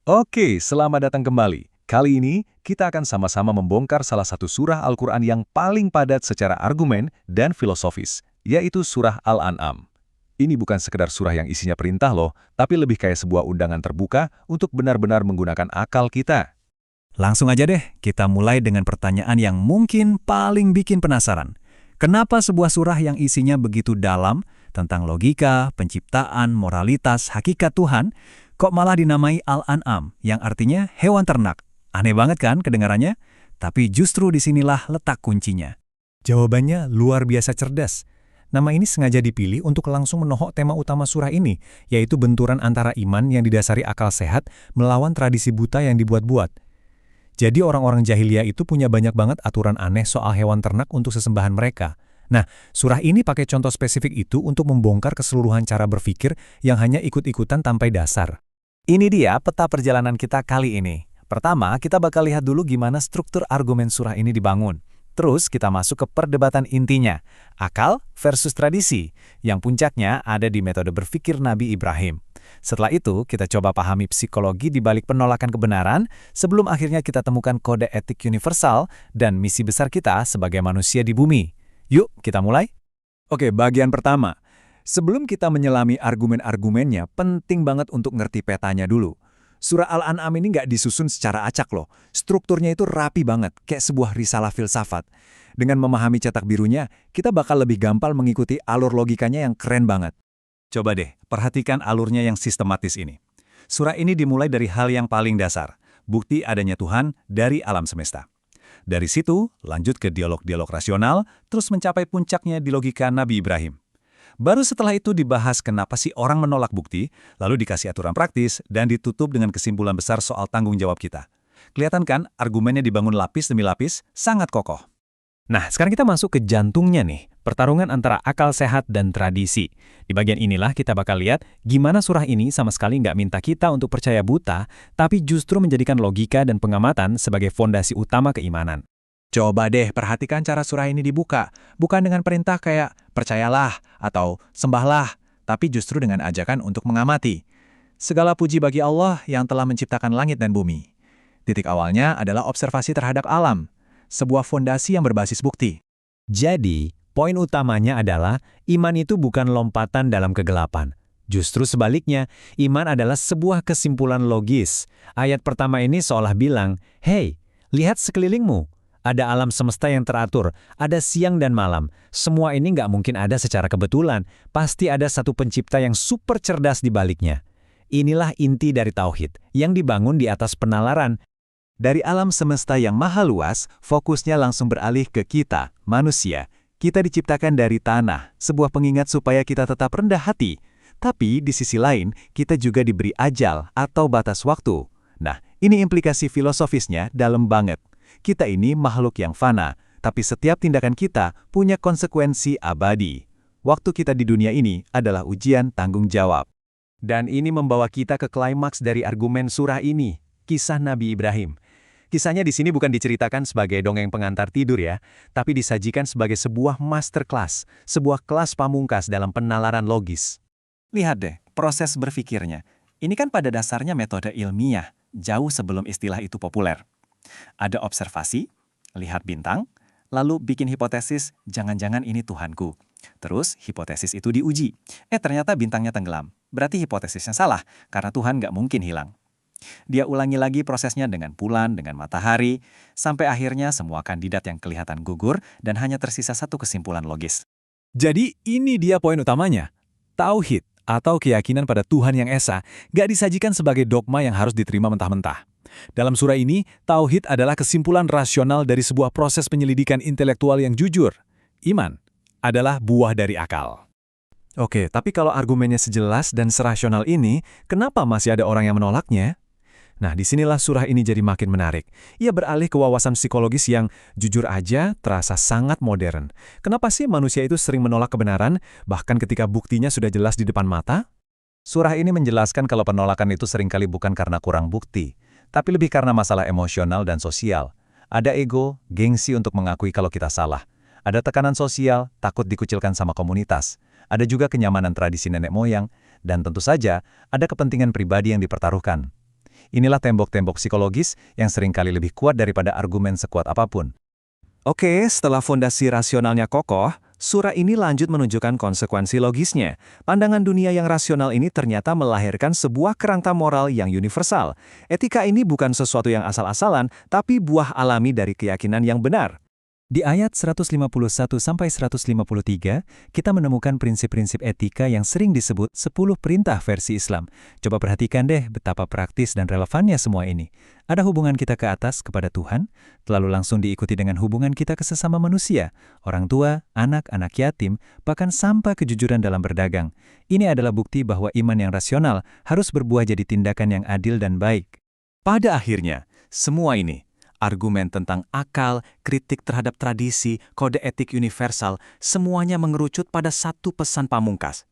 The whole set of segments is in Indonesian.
Oke, selamat datang kembali. Kali ini, kita akan sama-sama membongkar salah satu surah Al-Quran yang paling padat secara argumen dan filosofis, yaitu surah Al-An'am. Ini bukan sekedar surah yang isinya perintah loh, tapi lebih kayak sebuah undangan terbuka untuk benar-benar menggunakan akal kita. Langsung aja deh, kita mulai dengan pertanyaan yang mungkin paling bikin penasaran. Kenapa sebuah surah yang isinya begitu dalam tentang logika, penciptaan, moralitas, hakikat Tuhan, kok malah dinamai Al-An'am, yang artinya hewan ternak? Aneh banget kan kedengarannya? Tapi justru disinilah letak kuncinya. Jawabannya luar biasa cerdas. Nama ini sengaja dipilih untuk langsung menohok tema utama surah ini, yaitu benturan antara iman yang didasari akal sehat melawan tradisi buta yang dibuat-buat. Jadi orang-orang jahiliyah itu punya banyak banget aturan aneh soal hewan ternak untuk sesembahan mereka. Nah, surah ini pakai contoh spesifik itu untuk membongkar keseluruhan cara berpikir yang hanya ikut-ikutan tanpa dasar. Ini dia peta perjalanan kita kali ini. Pertama, kita bakal lihat dulu gimana struktur argumen surah ini dibangun. Terus kita masuk ke perdebatan intinya, akal versus tradisi, yang puncaknya ada di metode berpikir Nabi Ibrahim. Setelah itu, kita coba pahami psikologi di balik penolakan kebenaran sebelum akhirnya kita temukan kode etik universal dan misi besar kita sebagai manusia di bumi. Yuk, kita mulai. Oke, bagian pertama. Sebelum kita menyelami argumen-argumennya, penting banget untuk ngerti petanya dulu. Surah Al-An'am ini nggak disusun secara acak loh. Strukturnya itu rapi banget, kayak sebuah risalah filsafat. Dengan memahami cetak birunya, kita bakal lebih gampang mengikuti alur logikanya yang keren banget. Coba deh, perhatikan alurnya yang sistematis ini. Surah ini dimulai dari hal yang paling dasar, bukti adanya Tuhan dari alam semesta. Dari situ, lanjut ke dialog-dialog rasional, terus mencapai puncaknya di logika Nabi Ibrahim. Baru setelah itu dibahas kenapa sih orang menolak bukti, lalu dikasih aturan praktis, dan ditutup dengan kesimpulan besar soal tanggung jawab kita. Kelihatan kan, argumennya dibangun lapis demi lapis, sangat kokoh. Nah, sekarang kita masuk ke jantungnya nih, pertarungan antara akal sehat dan tradisi. Di bagian inilah kita bakal lihat gimana surah ini sama sekali nggak minta kita untuk percaya buta, tapi justru menjadikan logika dan pengamatan sebagai fondasi utama keimanan. Coba deh perhatikan cara surah ini dibuka, bukan dengan perintah kayak percayalah atau sembahlah, tapi justru dengan ajakan untuk mengamati. Segala puji bagi Allah yang telah menciptakan langit dan bumi. Titik awalnya adalah observasi terhadap alam, sebuah fondasi yang berbasis bukti. Jadi, poin utamanya adalah iman itu bukan lompatan dalam kegelapan. Justru sebaliknya, iman adalah sebuah kesimpulan logis. Ayat pertama ini seolah bilang, "Hei, lihat sekelilingmu. Ada alam semesta yang teratur, ada siang dan malam. Semua ini nggak mungkin ada secara kebetulan. Pasti ada satu pencipta yang super cerdas di baliknya." Inilah inti dari tauhid, yang dibangun di atas penalaran. Dari alam semesta yang maha luas, fokusnya langsung beralih ke kita, manusia. Kita diciptakan dari tanah, sebuah pengingat supaya kita tetap rendah hati. Tapi di sisi lain, kita juga diberi ajal atau batas waktu. Nah, ini implikasi filosofisnya dalam banget. Kita ini makhluk yang fana, tapi setiap tindakan kita punya konsekuensi abadi. Waktu kita di dunia ini adalah ujian tanggung jawab. Dan ini membawa kita ke klimaks dari argumen surah ini, kisah Nabi Ibrahim. Kisahnya di sini bukan diceritakan sebagai dongeng pengantar tidur ya, tapi disajikan sebagai sebuah masterclass, sebuah kelas pamungkas dalam penalaran logis. Lihat deh, proses berpikirnya. Ini kan pada dasarnya metode ilmiah, jauh sebelum istilah itu populer. Ada observasi, lihat bintang, lalu bikin hipotesis, jangan-jangan ini Tuhanku. Terus hipotesis itu diuji. Ternyata bintangnya tenggelam. Berarti hipotesisnya salah, karena Tuhan nggak mungkin hilang. Dia ulangi lagi prosesnya dengan bulan, dengan matahari, sampai akhirnya semua kandidat yang kelihatan gugur dan hanya tersisa satu kesimpulan logis. Jadi ini dia poin utamanya. Tauhid atau keyakinan pada Tuhan yang esa gak disajikan sebagai dogma yang harus diterima mentah-mentah. Dalam surah ini, tauhid adalah kesimpulan rasional dari sebuah proses penyelidikan intelektual yang jujur. Iman adalah buah dari akal. Oke, tapi kalau argumennya sejelas dan serasional ini, kenapa masih ada orang yang menolaknya? Nah, disinilah surah ini jadi makin menarik. Ia beralih ke wawasan psikologis yang, jujur aja, terasa sangat modern. Kenapa sih manusia itu sering menolak kebenaran, bahkan ketika buktinya sudah jelas di depan mata? Surah ini menjelaskan kalau penolakan itu seringkali bukan karena kurang bukti, tapi lebih karena masalah emosional dan sosial. Ada ego, gengsi untuk mengakui kalau kita salah. Ada tekanan sosial, takut dikucilkan sama komunitas. Ada juga kenyamanan tradisi nenek moyang, dan tentu saja ada kepentingan pribadi yang dipertaruhkan. Inilah tembok-tembok psikologis yang seringkali lebih kuat daripada argumen sekuat apapun. Oke, setelah fondasi rasionalnya kokoh, surah ini lanjut menunjukkan konsekuensi logisnya. Pandangan dunia yang rasional ini ternyata melahirkan sebuah kerangka moral yang universal. Etika ini bukan sesuatu yang asal-asalan, tapi buah alami dari keyakinan yang benar. Di ayat 151-153, kita menemukan prinsip-prinsip etika yang sering disebut 10 perintah versi Islam. Coba perhatikan deh betapa praktis dan relevannya semua ini. Ada hubungan kita ke atas kepada Tuhan, lalu langsung diikuti dengan hubungan kita ke sesama manusia, orang tua, anak-anak yatim, bahkan sampai kejujuran dalam berdagang. Ini adalah bukti bahwa iman yang rasional harus berbuah jadi tindakan yang adil dan baik. Pada akhirnya, semua ini, argumen tentang akal, kritik terhadap tradisi, kode etik universal, semuanya mengerucut pada satu pesan pamungkas.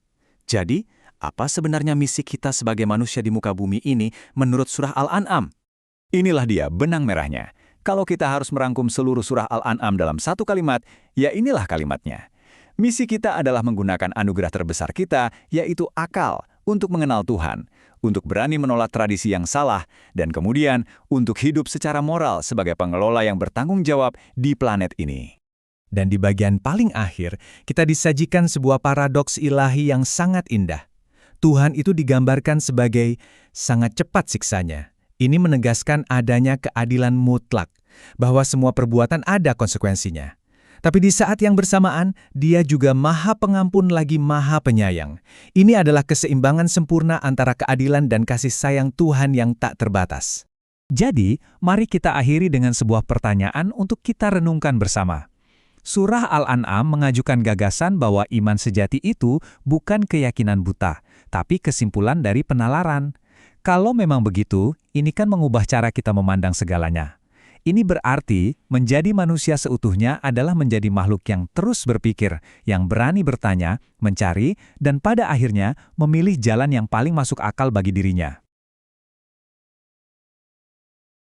Jadi, apa sebenarnya misi kita sebagai manusia di muka bumi ini menurut surah Al-An'am? Inilah dia benang merahnya. Kalau kita harus merangkum seluruh surah Al-An'am dalam satu kalimat, ya inilah kalimatnya. Misi kita adalah menggunakan anugerah terbesar kita, yaitu akal, untuk mengenal Tuhan, untuk berani menolak tradisi yang salah, dan kemudian untuk hidup secara moral sebagai pengelola yang bertanggung jawab di planet ini. Dan di bagian paling akhir, kita disajikan sebuah paradoks ilahi yang sangat indah. Tuhan itu digambarkan sebagai sangat cepat siksanya. Ini menegaskan adanya keadilan mutlak, bahwa semua perbuatan ada konsekuensinya. Tapi di saat yang bersamaan, Dia juga Maha Pengampun lagi Maha Penyayang. Ini adalah keseimbangan sempurna antara keadilan dan kasih sayang Tuhan yang tak terbatas. Jadi, mari kita akhiri dengan sebuah pertanyaan untuk kita renungkan bersama. Surah Al-An'am mengajukan gagasan bahwa iman sejati itu bukan keyakinan buta, tapi kesimpulan dari penalaran. Kalau memang begitu, ini kan mengubah cara kita memandang segalanya. Ini berarti menjadi manusia seutuhnya adalah menjadi makhluk yang terus berpikir, yang berani bertanya, mencari, dan pada akhirnya memilih jalan yang paling masuk akal bagi dirinya.